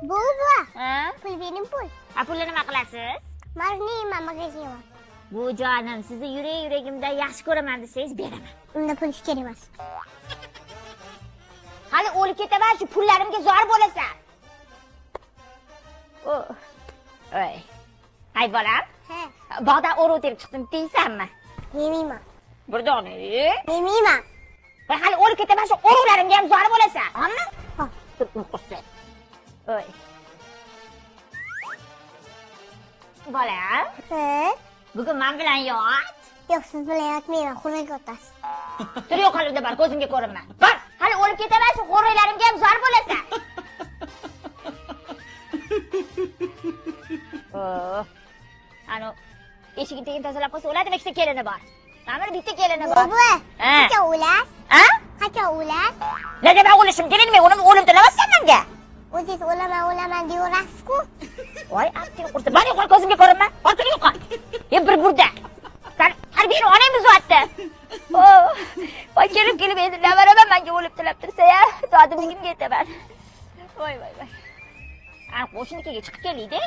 Buva. Ha? Pul benim pul. Pulni nima qilasiz? Marniyman magazinga. Bu jonim, sizni yuragimda yaxshi ko'raman desangiz beraman. Unda pul kerak emas. Hali o'lib ketaman, shu pullarimga zor bo'lasan. Oy. Hay bolam. Ha. Bog'dan o'rov terib chiqdim deysanmi? Yemayman. Birdoni. Yemayman. Voy, hali o'lib ketaman, shu o'rovlarimga ham zor bo'lasan. Hamma? Ha. Qo'rqsin. Oy. Bolam, Ha. bugun men bilan yot. Yo'q, siz bilan yotmayman, xo'rak otasiz. Tur yo'qolibdi bor, ko'zimga ko'rinma. Bor, hali o'lib ketaman, shu xo'roylarimga ham zor bo'lasan. Ano, eshigini tagini tozalab qo'ysa o'ladimi, ikkita kelini bor. Mana bitta kelini bor. Buva. Ha. Qachon o'lasiz? Ha? Qachon o'lasiz? Nega men o'lishim kerak? Men o'lim tilamassan menga. O'zingiz o'laman deyaverasiz-ku. Voy, afting qursin. Mana yo'qol, ko'zimga ko'rinma. Orqaga yo'qol. Bir burda. Sen tarbiyani onang buzayapti. Voy, kelib endi navaraman menga o'lib tilab tursa-ya, dodimligimga yetaman. Voy. Ana qo'shnikiga chiqib kelaylik-da.